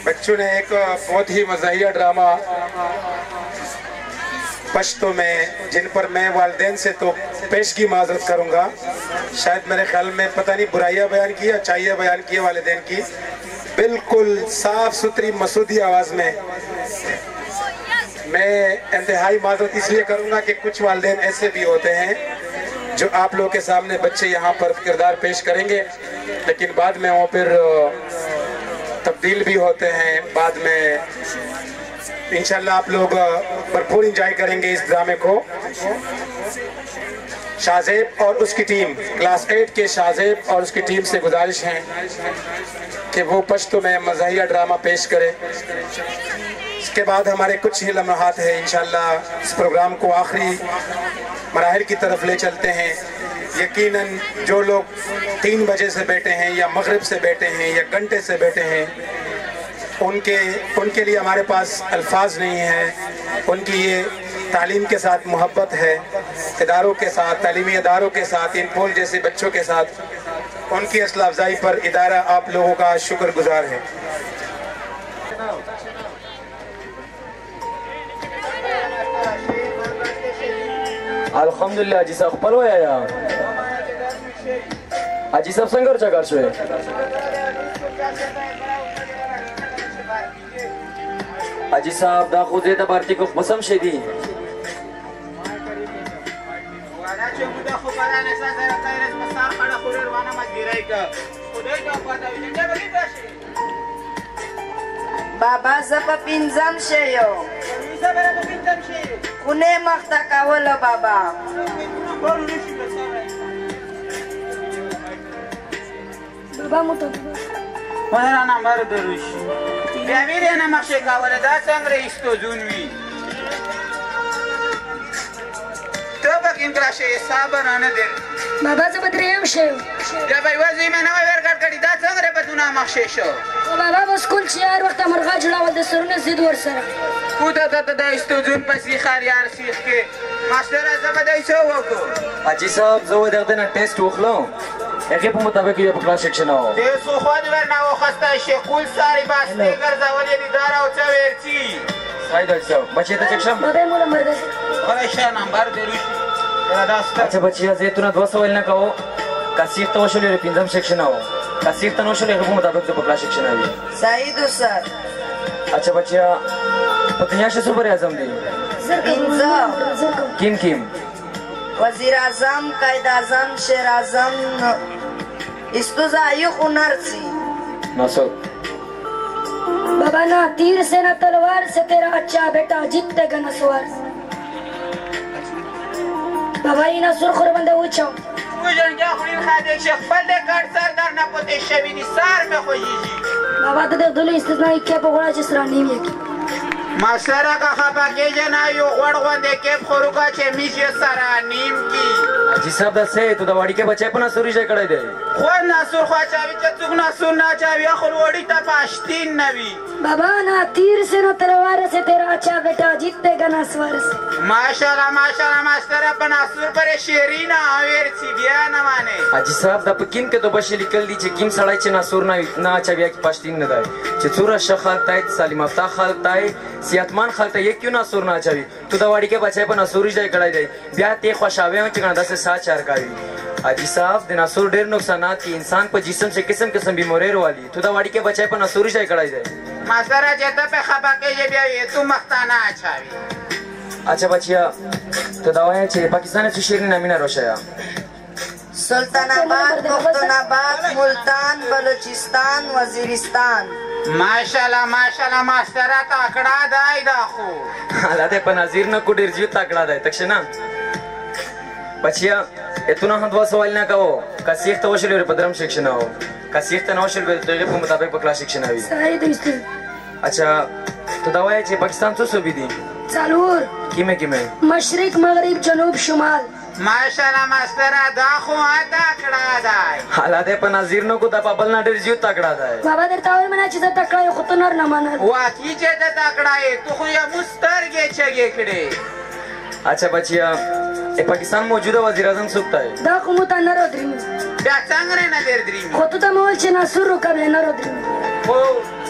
बच्चों ने एक बहुत ही मज़ाहिया ड्रामा पश्तो में, जिन पर मैं वालिदैन से तो पेश की माजरत करूँगा। शायद मेरे ख्याल में पता नहीं बुराइयाँ बयान की या अच्छाइयाँ बयान की वालिदैन की, बिल्कुल साफ सुथरी मसूदी आवाज़ में। मैं इंतहाई माजरत इसलिए करूँगा कि कुछ वालिदैन ऐसे भी होते हैं जो आप लोगों के सामने बच्चे यहाँ पर किरदार पेश करेंगे, लेकिन बाद में वो फिर तब्दील भी होते हैं। बाद में इंशाल्लाह आप लोग भरपूर इंजॉय करेंगे इस ड्रामे को। शाहजेब और उसकी टीम, क्लास 8 के शाहजेब और उसकी टीम से गुजारिश है कि वो पश्तो में मज़ाहिया ड्रामा पेश करें। इसके बाद हमारे कुछ ही लम्हात है, इंशाल्लाह इस प्रोग्राम को आखिरी मराहिल की तरफ ले चलते हैं। यकीनन जो लोग 3 बजे से बैठे हैं या मगरिब से बैठे हैं या घंटे से बैठे हैं, उनके लिए हमारे पास अल्फाज नहीं है। उनकी ये तालीम के साथ मोहब्बत है, इदारों के साथ, तालीमी इदारों के साथ, इन पोल जैसे बच्चों के साथ उनकी हौसला अफजाई पर इदारा आप लोगों का शुक्रगुजार है। अल्हम्दुलिल्लाह जी साहब पलो या आजी सब संगर चकार शोय आजी साहब दा खुद ता भारती को मसम शेदी बाबा जप पिंजम शेयो कुने मख्ता कावलो बाबा बाबा मोटो wana nambaro darush biavire na makshe kawale da sangre isto junwi to bakin krashe sabana na de बाबा जब द्रेम शेयो ya bai wazi me na ver gad kadi da sangre baduna makshe sho बाबा बस कुल चार वक्त मरगा जुड़ा वाले सरने जिद वर sir kuda da isto jun pasi khar yar sikh ke master azab da iso wako आजी साहब जो देखते ना टेस्ट उखलो एके पे मुताबिक ये क्लास सेक्शन हो de so khod ver na wo khasta shekul sari bas negar zawali didara o chaverchi side अच्छा बच्चे तो सेक्शन बाबा मोला मर गए kala sha nambar darush अच्छा बच्चिया जैतूना 200 वाले ना कहो कासिर तो वशले रे पिंजम सेक्शन हो कासिर तो वशले के मुताबिक तो क्लास सेक्शन है सईद सर अच्छा बच्चिया पतनिया से सुपर आजम दी किम किम वजीर आजम कायद आजम शेर आजम इस्तुजाई हुनरसी नसो बाबा ना तीर से ना तलवार से तेरा अच्छा बेटा जीतेगा ना सवार बाबा ये ना सुरखुर बंदे उछो وجن جا خوري خاده شیخ بلده کار سردار نپوته شوینی سار به خوییجی बाबा तो देख दुली इस्तेमाल क्या पकड़ा जिसरा नहीं है مسره که خپا که جنایو غوڑ غونده که خوروکا چه میشه سرا نیم کی आजी साहब दा से तो दवाड़ी के बच्चे अपना सूरी जे कड़े दे خود ناسور خواه چاوی چه توک ناسور نا چاوی اخل وڑی تا پاشتین نوی बाबा ना तीर से ना तलवार से तेरा अच्छा बेटा जीतेगा ना सवार से ماشالله ماشالله مستر په ناسور پر شیرین آویر سی بیا نه مانه आजी साहब दा पकिन के तो बशे लिखल दी किम सड़ाई चे ना सूर ना अच्छा बिया की पाश्तीन न दाई चे चूरा शखाल ताई सालिम अफ्ता खाल ताई सियातमान खाल ताई ये क्यों ना सूर ना अच्छा भी तू दवाड़ी के बच्चे पर ना सूरी जाए कड़ाई दे बिया ते ख्वाशावे में चिकना 10 से 7 चार कावी आजी साहब दिन सूर ढेर नुकसानात की इंसान पर जिस्म से किस्म किस्म बीमारी वाली तू दवाड़ी के बच्चे पर ना सूरी जाए कड़ाई दे مسره جته په خپا کې بیا تو مختانه اچاوی अच्छा बच्चिया तो दवाएं चे पाकिस्तान से शेर नमीना रोशाया सुल्तानाबाद पुख्तनाबाद मुल्तान बलूचिस्तान वजीरिस्तान ماشالله ماشالله مستر تا اکڑا دای دا خو हालाते पर नजीर न कुडीर जीव ताकड़ा दे तक्षे ना बच्चिया इतना हम 200 वाली ना कहो कसीख तो वशल रे पदरम सेक्शन हो कसीख तो नवशल बे तो के मुताबिक बकला सेक्शन आवी सारी दोस्त अच्छा तो दवाएं चे पाकिस्तान तो सुबी दी चालूर किमे मशरिक मगरिब जनूब शुमाल ماشالله مستر دا خو اتا اکڑا دای हालाते पर नजीर न को ता पाबल ना डर जीव ताकड़ा दे बाबा देर तावर मना चीज़ तकड़ा ये खुतनर न मानर واکی چې د تکړه تو خو یا مسترګې چګې کړي अच्छा बच्चिया ए पाकिस्तान मौजूदा वजीर आजम सुकता है دا कोमता नरो द्रीम بیا څنګه نه در دریم خطو تا مول چه ناسور رو کبل نرو دریم خو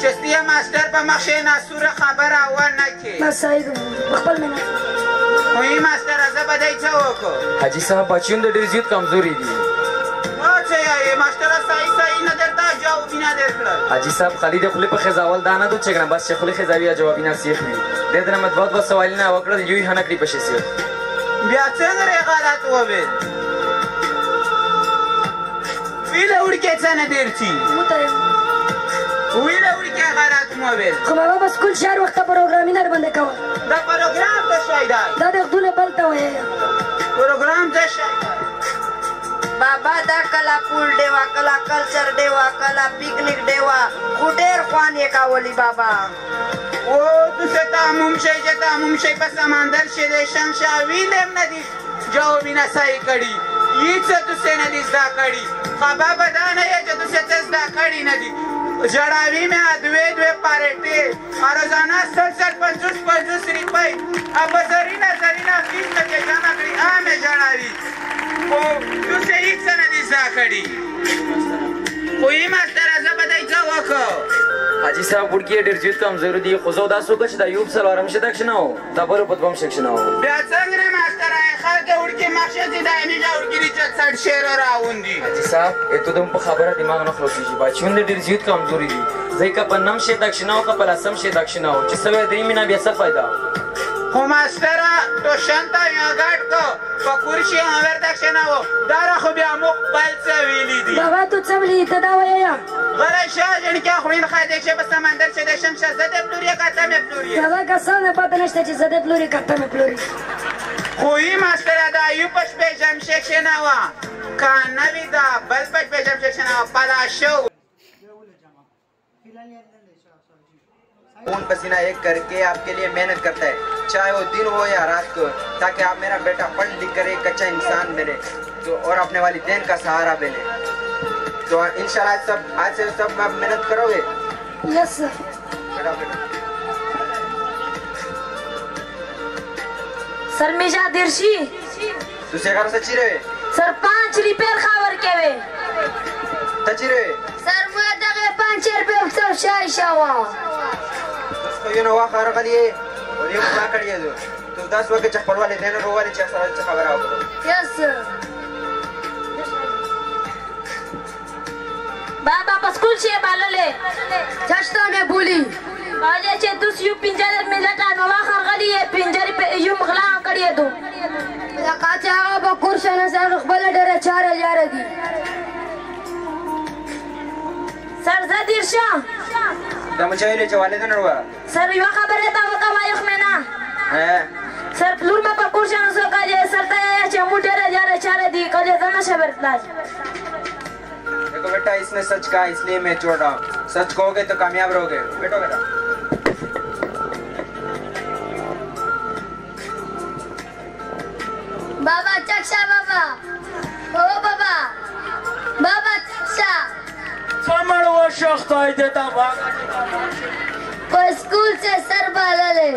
چستی ماستر په مخ شي ناسوره خبره ونه کې بس صحیح خپل مینه خو یې ماستر زه به دی څه وکړو حاجی صاحب بچیون د ډېر زیات کمزوري دي څه یې ماستر صحیح نه درته جواب نه درکړل حاجی صاحب خالی د خولې په خزاول دا نه دو چې کنه بس چې خولې خزاوي یا جوابونه سیخ وي دې دنه مطبوعات به سوالونه وکړل یوې هنه کړي پشي سیخ بیا څنګه یې غلط وویل ویله وړکې څه نه درچي ویله وړکې غلط مو ویل خو بابا بس کل شهر وخت پروګرامینر باندې کوه دا پروګرام څه شی دی دا د خدونه بل ته وایي پروګرام څه شی بابا دا کلا پول ډیوا کلا کلچر ډیوا کلا پکنیک ډیوا خو ډېر خوان یې کاولی بابا او دوسه تموم شي چې تموم شي په سمندر شي د شمشا ویلم نه دي جوابونه صحیح کړي هیڅ دوسه نه دي زده کړي خبر به دا نه یې چې دوسه څه زده کړي نه دي جړاوي مې دوې پارټي روزانه 50 روپۍ اب زرینه فیس ته جمع کړي عامې جړاوي خو دوسه هیڅ نه دي زده کړي خو یې ماستر زه به دی څه وکړو حاجی صاحب وړکي ډېر زیات کمزوري دي خو زه داسې وکړه چې دا یوب څلورم شدک نه و دا بلو په دوم شک نه و بیا څنګه ماستر خلک وړکي مخشه دي دایمي وړکي دي چې څټ شعر راوندي حاجی صاحب ته دوم په خبره دماغ نه خلاصېږي بچیون ډېر زیات کمزوري دي زه که په نم شدک نه و که په لسم شدک نه و چې سوی دی مینه بیا څه فایده خو ماستره ټوشن ته یا ګډ کو په کورشي هنر دښنه و دا را خو بیا مخ بل څه ویلي دي بابا تو څه ویلي ته دا وایه غلی شه جنکه خوین خدای چې په سمندر چې د شمشه زده پلوري کته مې پلوري دا کسانه پته نشته چې زده پلوري کته مې پلوري خو یې ماستره دا یو پش پیژم شکشنه و که نوی دا بل پش پیژم شکشنه و پلا شو खून पसीना एक करके आपके लिए मेहनत करता है चाहे वो दिन हो या रात को ताकि आप मेरा बेटा पढ़ लिख कर एक अच्छा इंसान बने तो और अपने वालिदैन का सहारा बने तो इंशाल्लाह आज से सब आप मेहनत करोगे यस सर मीजा दिरशी तुझे घर सच्ची रहे सर 5 रिपेयर खावर के वे सच्ची रहे सर मुझे दगे 5 रुपए सब शाय शावा तो ये नवा खार का लिए और ये क्या कर दिया तो 10 वक्त चप्पल वाले देने रो वाले चक्कर खबर आओ यस बाबा स्कूल से बालले जस्ता में बोली बाजे चे दुस यू पिंजर में लटा नवा खार का लिए पिंजर पे यू मगला करिए दो काचे आवा बा कुर्शन से रखबल डरे 4000 दी सर जदीर शाह मुझे चवाले तो नड़वा सर यो खबर है ता का वायख में ना है सर प्लूर में पकुर्शन सो का जे सरता है चे मुटेरे जारे चारे दी का जे जना शबरता देखो बेटा इसने सच कहा इसलिए मैं छोड़ रहा हूँ सच कहोगे तो कामयाब रहोगे बैठो बेटा बाबा चक्षा बाबा ओ बाबा बाबा चक्षा समर वो शख्स आई देता भाग को स्कूल से सर बालले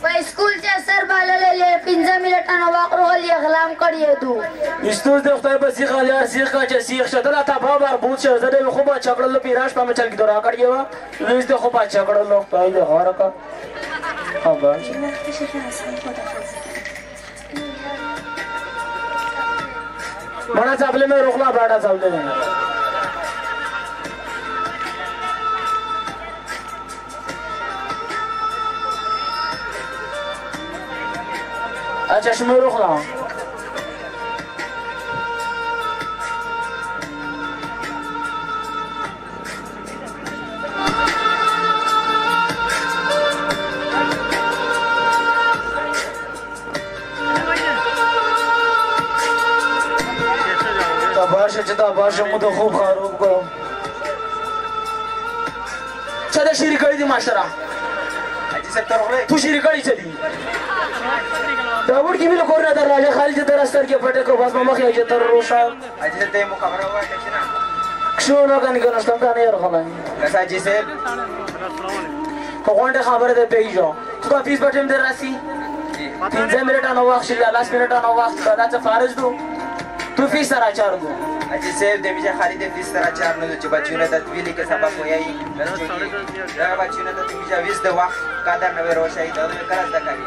वो स्कूल से सर बालले ले 15 मिनट ना वाकरो लिए गलाम करिए तू استوز د خدای په سیخ الیار سیخ کا چې سیخ شتلا تا بابا بوت شه زده خو با چکړل پیراش په مچل کی دورا کړیو وېست خو با چکړل خدای له هر کا خبر बड़ा चावले में रोकला बड़ा चावले में अच्छा इसमें रोकला چتا باشه مو تو خوب خروب کو چدا شری کړی دی ماشرا اجي سکتر وله تو شری کړی چلی دا ور کی مل کورنا در راځه خالد در استر کې پټه کو بس مخ یې تر روشا اجي ته مو خبر وای ټکشنا شو نو کني کنه ستم کنه یې راغلا کسا اجي سے کو غونډه خبره ده پیجو تو کا فیس بټم در راسي 15 منټه نو وخت شي 10 منټه نو وخت دا څه فارز دو तू फीस सरा चार गो अजी सेव दे मिजा खाली दे फीस तरह चार न जो बच्चों ने तत्वीली के सबक हो यही जगह बच्चों ने तो मिजा विस दे वाक कादर नवे रोशाई दो में करस दकारी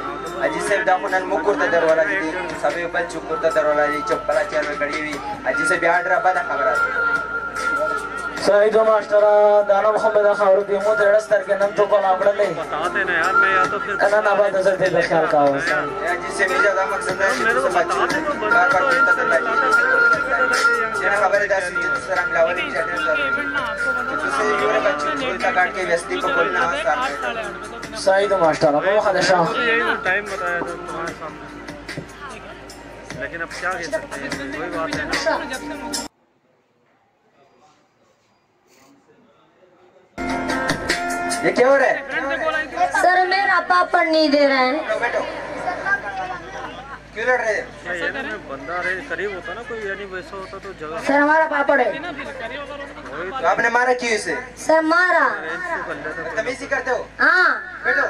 अजी सेव दाखुनन मुकुर ता दरवाला दी सबे बच्चों कुर ता दरवाला दी चप्पला चार में कड़ी हुई अजी से बिहार रा बदा खबर सही दो मास्टर दाना मोहम्मद खावर दी मो तेरस तर के नन तो को लापड़ ले बताते ना यार मैं या तो फिर कना ना बात नजर दे ख्याल का हो अजी से मिजा का मकसद है कि सब बच्चों बार बार चिंता कर रही है खबर है दासी जिस तरह हम लावली की जाते हैं तो से योरे बच्चों को उल्टा काट के व्यस्ती को बोलना आसान सही दो मास्टर वो खदशा यही तो टाइम बताया था तुम्हारे सामने लेकिन अब क्या कह सकते हैं कोई बात है ये क्या हो रहा है सर मेरा पापड़ नहीं दे रहे हैं बैठो क्यों लड़ रहे यानी बंदा रहे करीब होता ना कोई यानी वैसा होता तो जगह सर हमारा पापड़ है तो आपने मारा क्यों इसे सर मारा तमीज़ी करते हो हाँ बैठो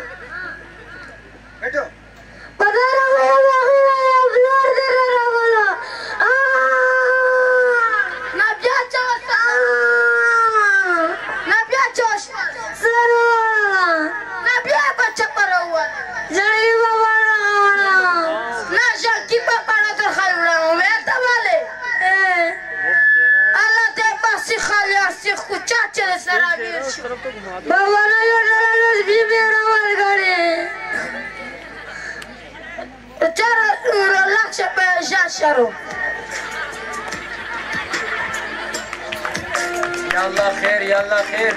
बैठो पता या अल्लाह खैर या अल्लाह खैर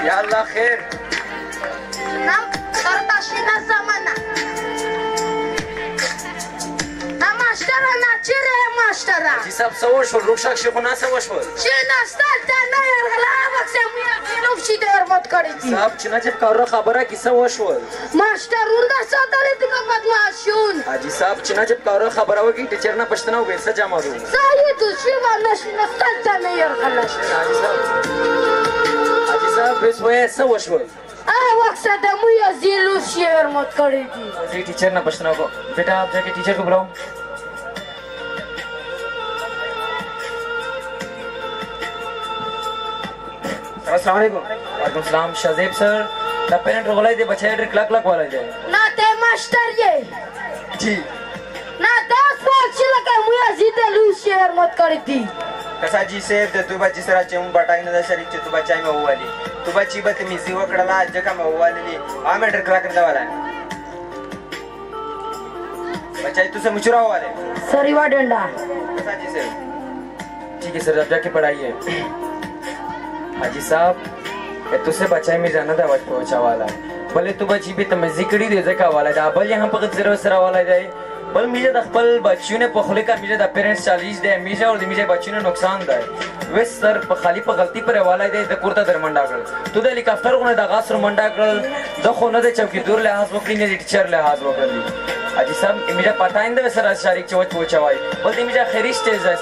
या अल्लाह खैर nam karta shina zamana na mashtara na chire mashtara जी सब सवश हो रुक्षक शिखुना सवश हो shina stalta na yargala bakse muya kilov shider mot kari thi सब चिना जब कर खबर कि सवश हो master urda sadare tika badmashun जी सब चिना जब कर खबर हो कि टीचर ना पछतना हो वैसा जमा दो sayidu shiva na shina stalta na yargala जी सब बेस हुए सवश हो वक्सा da muya zilu shider mot kari thi जी टीचर ना पछतना को बेटा आप जाके टीचर को बुलाओ अस्सलाम वालेकुम वालेकुम सलाम शाजेब सर द पेरेंट रोगलाई दे बच्चे ड्रिक लक लक वाला जाए na te master ye जी na das wakshila ka muya zilu shider mot kari thi कसा जी से तू बच्ची सरा चेम बटाई न शरीफ तू बच्चाई में हुआ ली तू बच्ची बदतमीजी वकड़ला जगह में हुआ ली आ मैं ड्रिक करने वाला है बच्चाई तुझसे मुचुरा हुआ ले सरीवा डंडा कसा जी से ठीक है सर अब जाके पढ़ाइए हाजी साहब ये तुझसे बचाए में जाना था वक्त पहुंचा वाला भले तू बची भी तुम्हें जिक्री दे जका वाला जा भले यहाँ पर जरा सरा वाला जाए बल मुझे दखल बच्चों ने पखले का मुझे द पेरेंट्स चालीस दे मुझे और मुझे बच्चों ने नुकसान दे वे सर खाली पर गलती पर वाला दे द कुर्ता दरमंडा कर तू दे हेलीकॉप्टर को ने द गास रमंडा कर द खोना दे चौकी दूर ले हाथ वकली ने टीचर ले हाथ वकली अजी सब मुझे पता नहीं दे सर शारीक चौच पहुंचावाई बोलते मुझे खैरी स्टेज है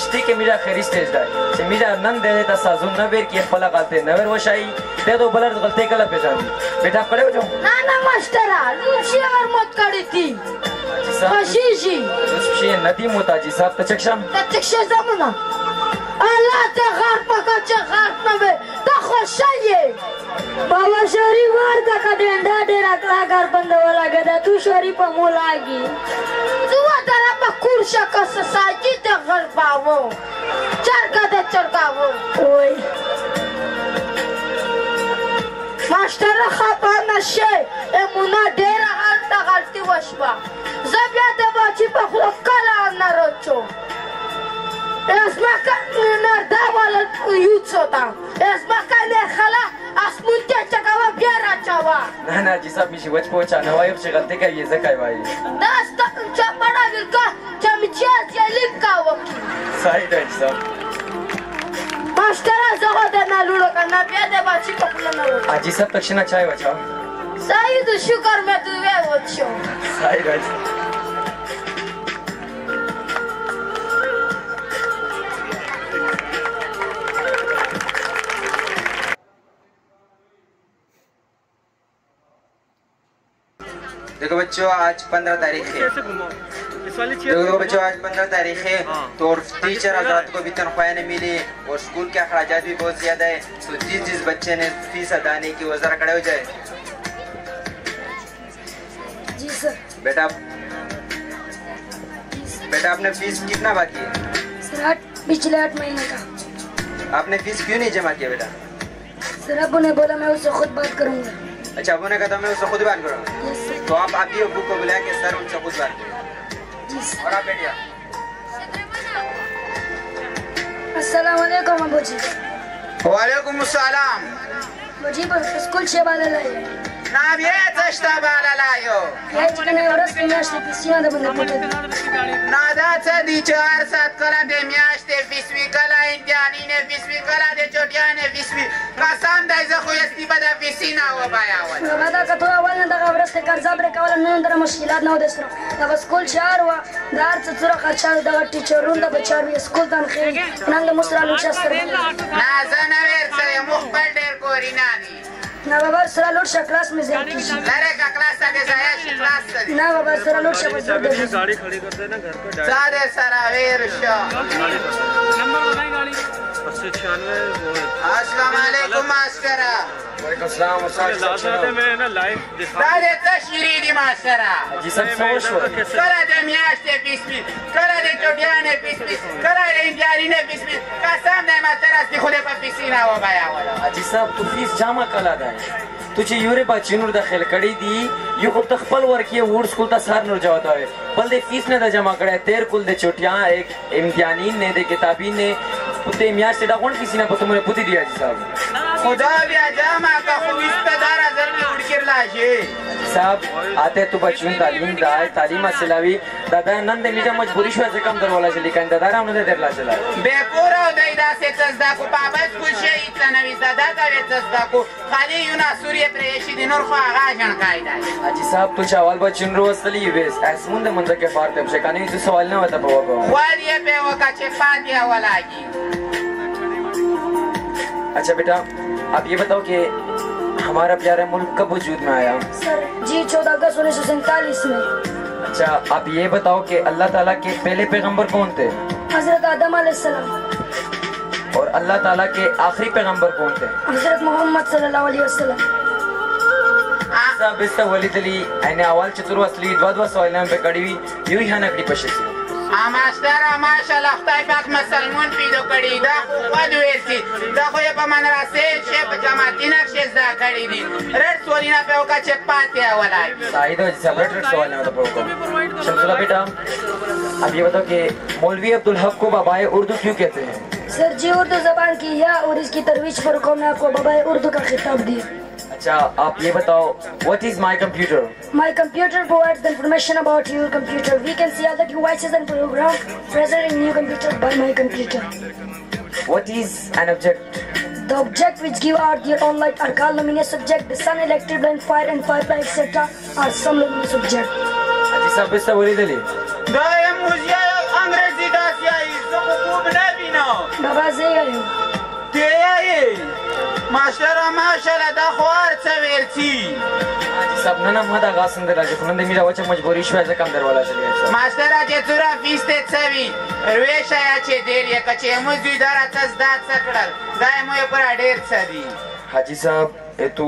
स्टी के मुझे खैरी स्टेज है से मुझे नन दे देता साजुन नवेर की फला गाते नवेर वशाई दे दो बलर गलती कला पे जानी बेटा खड़े हो जाओ ना ना मास्टरा लुशियर मत करी थी Fashishi. She Nadi Mutaji Sab Tachaksham. Tachaksham zamana. Allah te gharpa ka chaghat na be. Ta khoshaye. Baba shari war da ka denda dera kla gar banda wala gada tu shari pa mulagi. Tu adara pa kursha ka sasaji te gharpa wo. Charka de charka wo. Oi. Master khapa na she. Emuna dera alta galti washba. Zabiate baci pa kala narocho. Esmaka nardawala yutsota. Esmaka ne khala asmunte chakawa biara chawa. ना ना जी साहब मिशी वच पहुंचा ना वाई से गलती का ये जकाई भाई Das ta chapara vilka chamichia zalika waki. सही है जी साहब Mastera zahode na lulo kana biate baci pa kala narocho. आज जी सब तक्षणा चाय बचा Saído sugar me tu ve ocho. सही है देखो बच्चों आज 15 तारीख है कैसे घुमाओ देखो बच्चों आज 15 तारीख है तो टीचर हजरात को भी तनख्वाहें नहीं मिली और स्कूल के अखराजात भी बहुत ज्यादा है, तो जिस बच्चे ने फीस अदा नहीं की वो जरा खड़े हो जाए। जी सर। बेटा आपने फीस कितना बाकी है? सर पिछले 8 महीने का। आपने फीस क्यों नहीं जमा किया बेटा? सर अबू ने बोला मैं उससे खुद बात करूंगा। अच्छा अबू ने कहा मैं उससे खुद बात करूँगा, तो आप अभी अबू को बुला के सर उनसे खुद बात करें। और आप बैठिए। अस्सलाम वालेकुम अबू जी। वालेकुम अस्सलाम। मुझे स्कूल से बाला लाए ना ये तश्ता बाला लायो ये चिकने औरत के नाश्ते पिसिया दे बंद पुटे ना दाचा दी 4-7 कला दे म्याश्ते 20 कला इंडियानी ने 20 कला दे छोटिया ने 20 कसम दे ज खुयस्ती बदा पिसिना हो बाया वाला बदा का तो अवल न दगा औरत कर जबरे का वाला न अंदर मुश्किलात ना हो देसरो तब स्कूल चार हुआ दार चुरा खर्चा दगा टीचर रुंदा बचार भी स्कूल तन खैर नंग मुसरा लुचस्तर ना जनावर से मुखबल डेर कोरिनानी ना बाबा सरा लोड क्लास में जाती लरे का क्लास आगे जाया क्लास से ना बाबा सरा लोड से गाड़ी खड़ी कर देना घर पे सारे सरावेर शो नंबर बताएं गाड़ी 96 अस्सलाम वालेकुम मास्टरा। वालेकुम सलाम लाते में ना लाइव दिखा दादे तशरी दी मास्टरा जी सब सोच हो करा दे म्याश्ते 20 करा दे छोटिया ने 20 करा दे इंडियानी ने 20 कसम दे मास्टरा से खुदे पर पिसिना हो बाया वाला जी साहब तू फीस जमा कला दाए तुझे यूरे बच्चीनुर दाखिल कड़ी दी यू को तखपल वर्की वुड स्कूल ता सार नुर जाता है बल दे फीस ने दा जमा करे तेर कुल दे छोटिया एक इम्तिहानी ने दे किताबी ने पुते मियां से डा कौन किसी ने पतो मुझे पुती दिया जी साहब खुदा भी जमा का खूब इस्तदारा जरूर उड़ के लाजे साहब आते तो बच्चों तालीम दाए तालीम असलावी दादा नंद मीजा मजबूरी शो से कम दरवाला चली कान दादा राव ने देर ला चला बेकोरा दैदा से तसदा को पाबस कुछ इतना नवी दादा का वे तसदा को खाली यूना सूर्य प्रेयशी दिनोर खो आगा जन कायदा जी साहब तू चावल बच्चों रो असली वेस असमुंद मंद के फार तब से कानी जो सवाल ना बता पावा वालिए पे वो का चेपातिया वाला की। अच्छा बेटा आप ये बताओ कि हमारा प्यारा मुल्क कब वजूद में आया? सर जी 14 अगस्त 1947 में। अच्छा आप ये बताओ कि अल्लाह ताला के पहले पैगंबर कौन थे? हजरत आदम अलैहिस्सलाम। और अल्लाह ताला के आखिरी पैगंबर कौन थे? हजरत मोहम्मद सल्लल्लाहु अलैहि वसल्लम। साहब इस वलीद अली एने अवल चतुर असली द्वा सवाल पे कड़ी हुई यूं ही हनकड़ी पशेसी मास्टरा माशाल्लाह खुदाई पाक मुसलमान पीदो कड़ी दा खुद वेसी दा खो ये मनरा से शे जमातिना शे दा कड़ी दी रेड सोलिना पे ओका चेपाते वाला साइड हो सेपरेट सवाल ना तो को शमसुल्ला बेटा अब ये बताओ कि मौलवी अब्दुल हक को बाबाए उर्दू क्यों कहते हैं? सर जी उर्दू जबान की या और इसकी तरवीज पर कौन आपको बाबाए उर्दू का खिताब दिया। अच्छा आप ये बताओ what is my computer? My computer provides the information about your computer. We can see other devices and programs present in your computer by my computer. What is an object? The object which give out their own light are called luminous object. The sun, electric line, fire and firefly, etc. are some luminous object. जी साहब इस वलीद अली दाए मुझे अंग्रेजी दासिया इसको खूब न बिनो बाबा जे आयो ते आए मास्टर माशाल्लाह दा ख्वार सवेरची जी साहब ना मदा गासन दे लाजे खुनंदे मिरा वच मजबूरी शो ऐसे कम दरवाला चली है मास्टर आजे चुरा फीस ते छवी रवेशा याचे देर ये कचे मुझी दारा तसदात सकड़ल दाए मोय पर डेर छदी हाजी साहब ए तू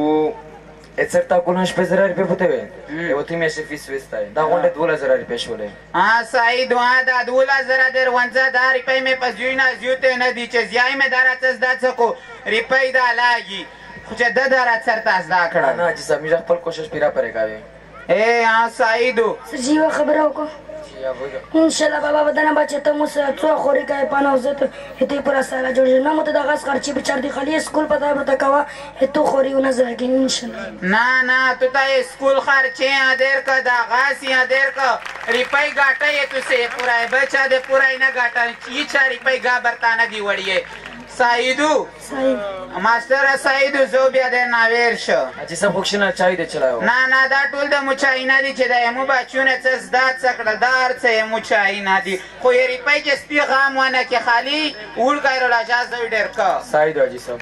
एसरता कोणाश पे जरा रुपये होते हुए वो थी में से फीस वेचता है दा कोंडे 2000 रुपये शोले हां सही दुआ दा 2000 देर 1000 रुपये में पजुना जूते न दीचे जियाई में दारा तसदात सको रुपये दा लागी कुछ ददारा सरतास दा खड़ा ना जी साहब मेरा पर कोशिश पूरा करेगा वे ए हां सही दो जी वो खबर हो को इंशाल्लाह बाबा बदना बच्चे तो मुझसे तो खोरी का पाना हो तो इतनी पूरा सारा जोड़ ना मत दागास खर्ची बिचार दी खाली स्कूल पता बता कवा तो खोरी उना जाएगी इंशाल्लाह ना तो ता स्कूल खर्चे आदेर का दागास या देर का रुपये गाटा ये तुसे पूरा है बच्चा दे पूरा ना गाटा ये 4 रुपये गा बरताना दी वड़िए साइदू मास्टर साइदू जो बिया दे नावेरश जी सब फंक्शन चाय दे चलाओ ना दा टूल द मुचाई ना दी छदा मु बाचुने तसदात सकड़दार से मुचाई ना दी कोई रुपये के स्पी गाम वाना के खाली उड़ कर लाजा जो डेर का साइदू जी सब